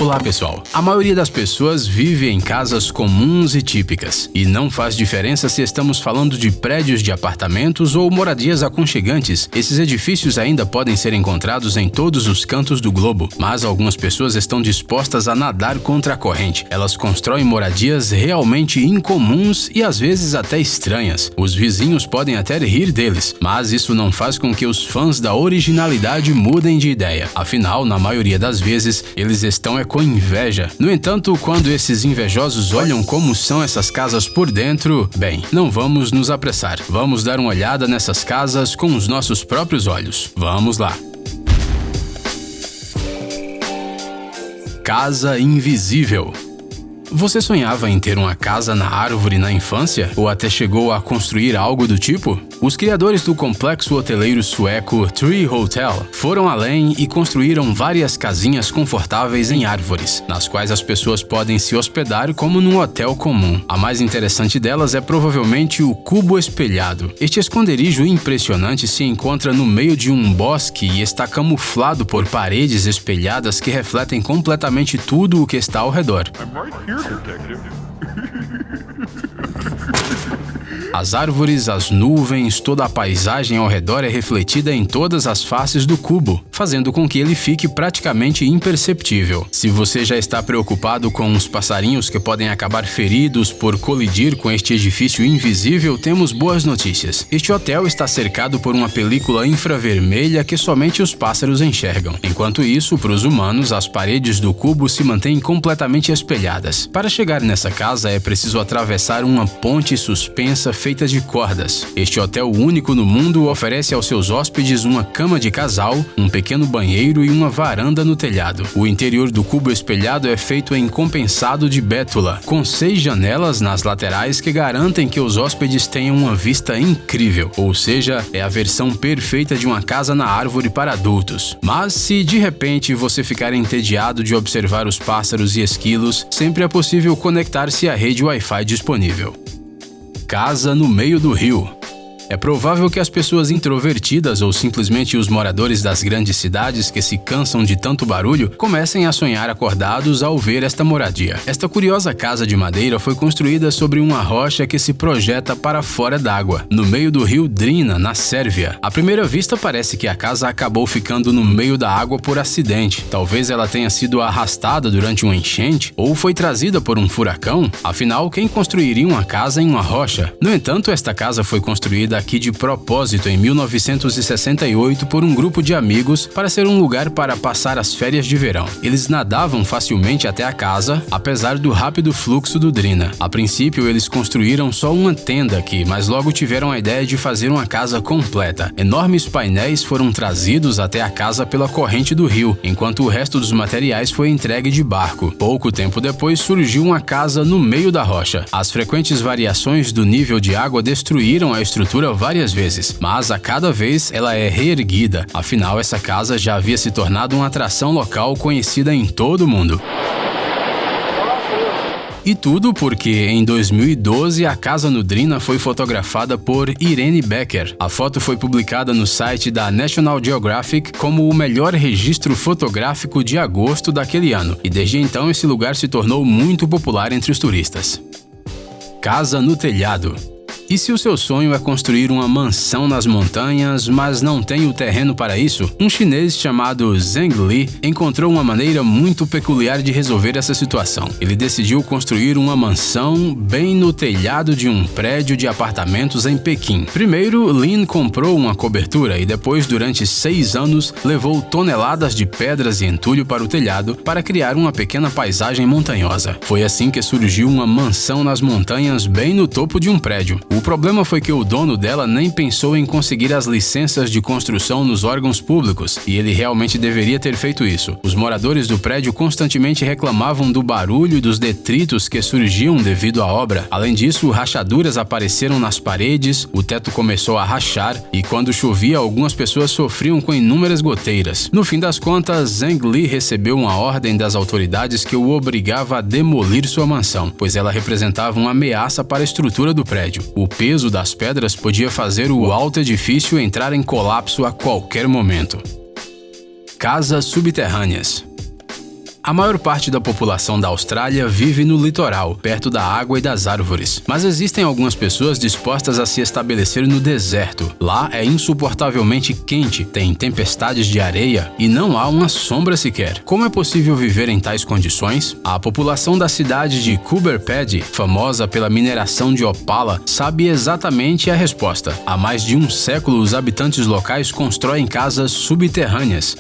Olá pessoal, a maioria das pessoas vive em casas comuns e típicas, e não faz diferença se estamos falando de prédios de apartamentos ou moradias aconchegantes. Esses edifícios ainda podem ser encontrados em todos os cantos do globo, mas algumas pessoas estão dispostas a nadar contra a corrente. Elas constroem moradias realmente incomuns e às vezes até estranhas. Os vizinhos podem até rir deles, mas isso não faz com que os fãs da originalidade mudem de ideia. Afinal, na maioria das vezes, eles estão com inveja. No entanto, quando esses invejosos olham como são essas casas por dentro, bem, não vamos nos apressar. Vamos dar uma olhada nessas casas com os nossos próprios olhos. Vamos lá. Casa invisível. Você sonhava em ter uma casa na árvore na infância? Ou até chegou a construir algo do tipo? Os criadores do complexo hoteleiro sueco Tree Hotel foram além e construíram várias casinhas confortáveis em árvores, nas quais as pessoas podem se hospedar como num hotel comum. A mais interessante delas é provavelmente o cubo espelhado. Este esconderijo impressionante se encontra no meio de um bosque e está camuflado por paredes espelhadas que refletem completamente tudo o que está ao redor. As árvores, as nuvens, toda a paisagem ao redor é refletida em todas as faces do cubo, fazendo com que ele fique praticamente imperceptível. Se você já está preocupado com os passarinhos que podem acabar feridos por colidir com este edifício invisível, temos boas notícias. Este hotel está cercado por uma película infravermelha que somente os pássaros enxergam. Enquanto isso, para os humanos, as paredes do cubo se mantêm completamente espelhadas. Para chegar nessa casa é preciso atravessar uma ponte suspensa feita de cordas. Este hotel único no mundo oferece aos seus hóspedes uma cama de casal, um pequeno banheiro e uma varanda no telhado. O interior do cubo espelhado é feito em compensado de bétula, com 6 janelas nas laterais que garantem que os hóspedes tenham uma vista incrível, ou seja, é a versão perfeita de uma casa na árvore para adultos. Mas se de repente você ficar entediado de observar os pássaros e esquilos, sempre é possível conectar-se à rede Wi-Fi disponível. Casa no meio do rio. É provável que as pessoas introvertidas ou simplesmente os moradores das grandes cidades que se cansam de tanto barulho comecem a sonhar acordados ao ver esta moradia. Esta curiosa casa de madeira foi construída sobre uma rocha que se projeta para fora d'água, no meio do rio Drina, na Sérvia. À primeira vista parece que a casa acabou ficando no meio da água por acidente. Talvez ela tenha sido arrastada durante uma enchente ou foi trazida por um furacão. Afinal, quem construiria uma casa em uma rocha? No entanto, esta casa foi construída aqui de propósito em 1968 por um grupo de amigos para ser um lugar para passar as férias de verão. Eles nadavam facilmente até a casa, apesar do rápido fluxo do Drina. A princípio, eles construíram só uma tenda aqui, mas logo tiveram a ideia de fazer uma casa completa. Enormes painéis foram trazidos até a casa pela corrente do rio, enquanto o resto dos materiais foi entregue de barco. Pouco tempo depois, surgiu uma casa no meio da rocha. As frequentes variações do nível de água destruíram a estrutura várias vezes, mas a cada vez ela é reerguida. Afinal, essa casa já havia se tornado uma atração local conhecida em todo o mundo. E tudo porque, em 2012, a casa no Drina foi fotografada por Irene Becker. A foto foi publicada no site da National Geographic como o melhor registro fotográfico de agosto daquele ano, e desde então esse lugar se tornou muito popular entre os turistas. Casa no telhado. E se o seu sonho é construir uma mansão nas montanhas, mas não tem o terreno para isso? Um chinês chamado Zheng Li encontrou uma maneira muito peculiar de resolver essa situação. Ele decidiu construir uma mansão bem no telhado de um prédio de apartamentos em Pequim. Primeiro, Lin comprou uma cobertura e depois, durante 6 anos, levou toneladas de pedras e entulho para o telhado para criar uma pequena paisagem montanhosa. Foi assim que surgiu uma mansão nas montanhas bem no topo de um prédio. O problema foi que o dono dela nem pensou em conseguir as licenças de construção nos órgãos públicos, e ele realmente deveria ter feito isso. Os moradores do prédio constantemente reclamavam do barulho e dos detritos que surgiam devido à obra. Além disso, rachaduras apareceram nas paredes, o teto começou a rachar, e quando chovia, algumas pessoas sofriam com inúmeras goteiras. No fim das contas, Zheng Li recebeu uma ordem das autoridades que o obrigava a demolir sua mansão, pois ela representava uma ameaça para a estrutura do prédio. O peso das pedras podia fazer o alto edifício entrar em colapso a qualquer momento. Casas subterrâneas. A maior parte da população da Austrália vive no litoral, perto da água e das árvores. Mas existem algumas pessoas dispostas a se estabelecer no deserto. Lá é insuportavelmente quente, tem tempestades de areia e não há uma sombra sequer. Como é possível viver em tais condições? A população da cidade de Coober Pedy, famosa pela mineração de opala, sabe exatamente a resposta. Há mais de um século, os habitantes locais constroem casas subterrâneas.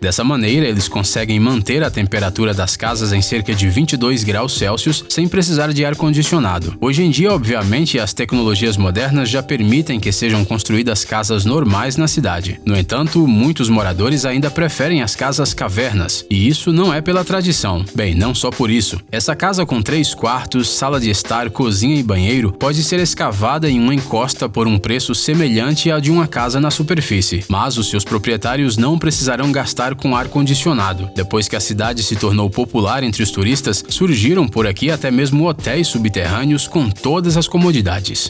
Dessa maneira, eles conseguem manter a temperatura das casas em cerca de 22 graus Celsius sem precisar de ar-condicionado. Hoje em dia, obviamente, as tecnologias modernas já permitem que sejam construídas casas normais na cidade. No entanto, muitos moradores ainda preferem as casas cavernas, e isso não é pela tradição. Bem, não só por isso. Essa casa com 3 quartos, sala de estar, cozinha e banheiro pode ser escavada em uma encosta por um preço semelhante ao de uma casa na superfície, mas os seus proprietários não precisarão gastar com ar-condicionado. Depois que a cidade se tornou popular entre os turistas, surgiram por aqui até mesmo hotéis subterrâneos com todas as comodidades.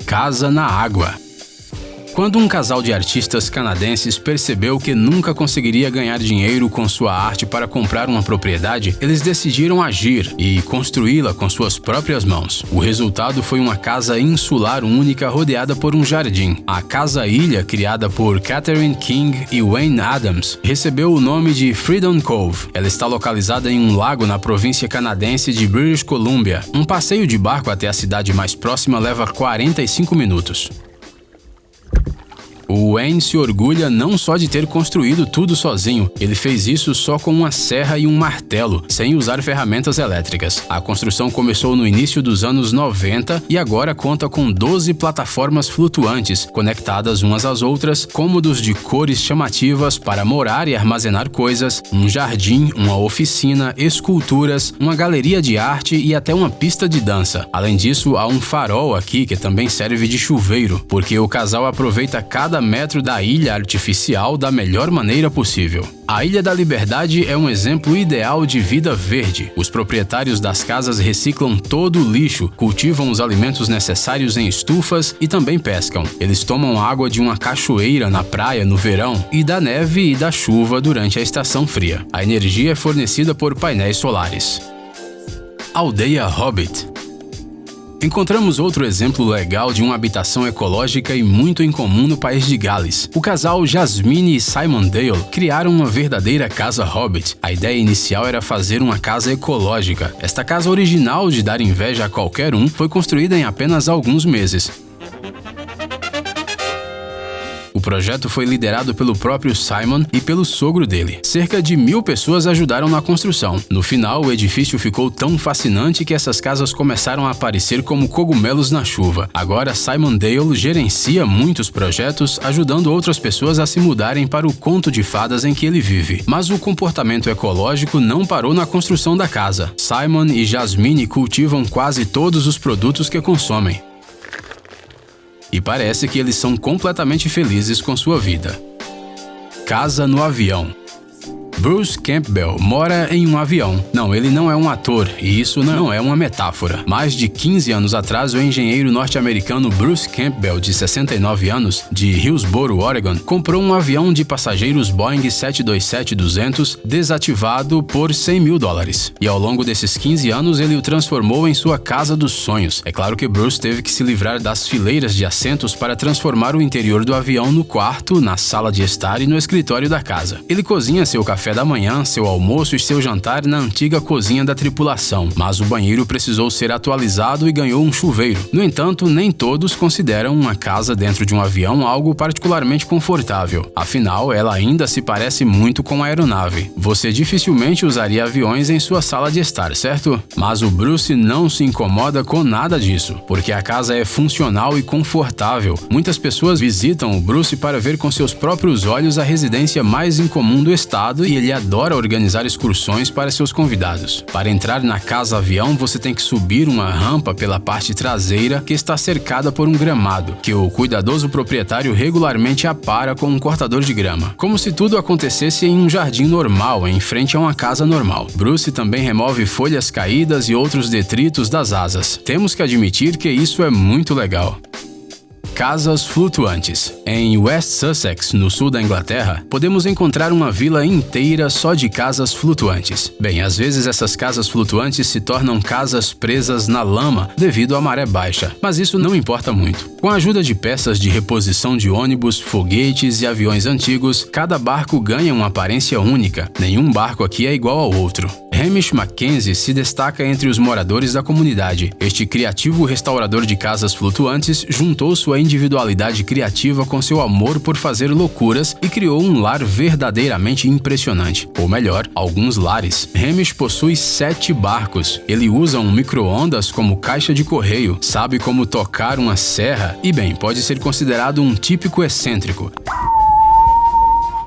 Casa na água. Quando um casal de artistas canadenses percebeu que nunca conseguiria ganhar dinheiro com sua arte para comprar uma propriedade, eles decidiram agir e construí-la com suas próprias mãos. O resultado foi uma casa insular única rodeada por um jardim. A Casa Ilha, criada por Catherine King e Wayne Adams, recebeu o nome de Freedom Cove. Ela está localizada em um lago na província canadense de British Columbia. Um passeio de barco até a cidade mais próxima leva 45 minutos. O Wayne se orgulha não só de ter construído tudo sozinho, ele fez isso só com uma serra e um martelo, sem usar ferramentas elétricas. A construção começou no início dos anos 90 e agora conta com 12 plataformas flutuantes, conectadas umas às outras, cômodos de cores chamativas para morar e armazenar coisas, um jardim, uma oficina, esculturas, uma galeria de arte e até uma pista de dança. Além disso, há um farol aqui que também serve de chuveiro, porque o casal aproveita cada metro da ilha artificial da melhor maneira possível. A Ilha da Liberdade é um exemplo ideal de vida verde. Os proprietários das casas reciclam todo o lixo, cultivam os alimentos necessários em estufas e também pescam. Eles tomam água de uma cachoeira na praia no verão e da neve e da chuva durante a estação fria. A energia é fornecida por painéis solares. Aldeia Hobbit. Encontramos outro exemplo legal de uma habitação ecológica e muito incomum no país de Gales. O casal Jasmine e Simon Dale criaram uma verdadeira casa Hobbit. A ideia inicial era fazer uma casa ecológica. Esta casa original de dar inveja a qualquer um foi construída em apenas alguns meses. O projeto foi liderado pelo próprio Simon e pelo sogro dele. Cerca de 1000 pessoas ajudaram na construção. No final, o edifício ficou tão fascinante que essas casas começaram a aparecer como cogumelos na chuva. Agora, Simon Dale gerencia muitos projetos, ajudando outras pessoas a se mudarem para o conto de fadas em que ele vive. Mas o comportamento ecológico não parou na construção da casa. Simon e Jasmine cultivam quase todos os produtos que consomem. E parece que eles são completamente felizes com sua vida. Casa no avião. Bruce Campbell mora em um avião. Não, ele não é um ator, e isso não é uma metáfora. Mais de 15 anos atrás, o engenheiro norte-americano Bruce Campbell, de 69 anos, de Hillsboro, Oregon, comprou um avião de passageiros Boeing 727-200 desativado por $100 mil. E ao longo desses 15 anos, ele o transformou em sua casa dos sonhos. É claro que Bruce teve que se livrar das fileiras de assentos para transformar o interior do avião no quarto, na sala de estar e no escritório da casa. Ele cozinha seu café da manhã, seu almoço e seu jantar na antiga cozinha da tripulação, mas o banheiro precisou ser atualizado e ganhou um chuveiro. No entanto, nem todos consideram uma casa dentro de um avião algo particularmente confortável. Afinal, ela ainda se parece muito com a aeronave. Você dificilmente usaria aviões em sua sala de estar, certo? Mas o Bruce não se incomoda com nada disso, porque a casa é funcional e confortável. Muitas pessoas visitam o Bruce para ver com seus próprios olhos a residência mais incomum do estado e ele adora organizar excursões para seus convidados. Para entrar na casa avião, você tem que subir uma rampa pela parte traseira que está cercada por um gramado, que o cuidadoso proprietário regularmente apara com um cortador de grama. Como se tudo acontecesse em um jardim normal, em frente a uma casa normal. Bruce também remove folhas caídas e outros detritos das asas. Temos que admitir que isso é muito legal. Casas flutuantes. Em West Sussex, no sul da Inglaterra, podemos encontrar uma vila inteira só de casas flutuantes. Bem, às vezes essas casas flutuantes se tornam casas presas na lama devido à maré baixa, mas isso não importa muito. Com a ajuda de peças de reposição de ônibus, foguetes e aviões antigos, cada barco ganha uma aparência única. Nenhum barco aqui é igual ao outro. Hamish Mackenzie se destaca entre os moradores da comunidade. Este criativo restaurador de casas flutuantes juntou sua individualidade criativa com seu amor por fazer loucuras e criou um lar verdadeiramente impressionante. Ou melhor, alguns lares. Hamish possui 7 barcos. Ele usa um micro-ondas como caixa de correio, sabe como tocar uma serra e, bem, pode ser considerado um típico excêntrico.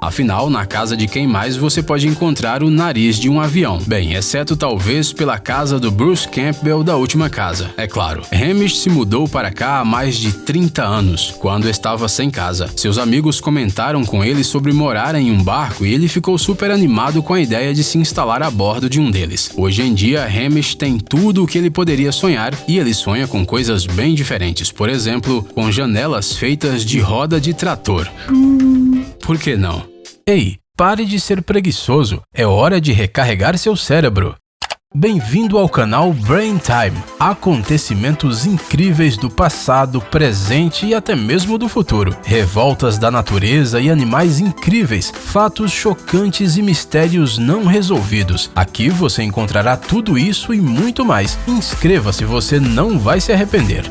Afinal, na casa de quem mais você pode encontrar o nariz de um avião? Bem, exceto talvez pela casa do Bruce Campbell da última casa. É claro, Hamish se mudou para cá há mais de 30 anos, quando estava sem casa. Seus amigos comentaram com ele sobre morar em um barco e ele ficou super animado com a ideia de se instalar a bordo de um deles. Hoje em dia, Hamish tem tudo o que ele poderia sonhar e ele sonha com coisas bem diferentes, por exemplo, com janelas feitas de roda de trator. Por que não? Ei, pare de ser preguiçoso, é hora de recarregar seu cérebro. Bem-vindo ao canal Brain Time, acontecimentos incríveis do passado, presente e até mesmo do futuro, revoltas da natureza e animais incríveis, fatos chocantes e mistérios não resolvidos. Aqui você encontrará tudo isso e muito mais. Inscreva-se, você não vai se arrepender.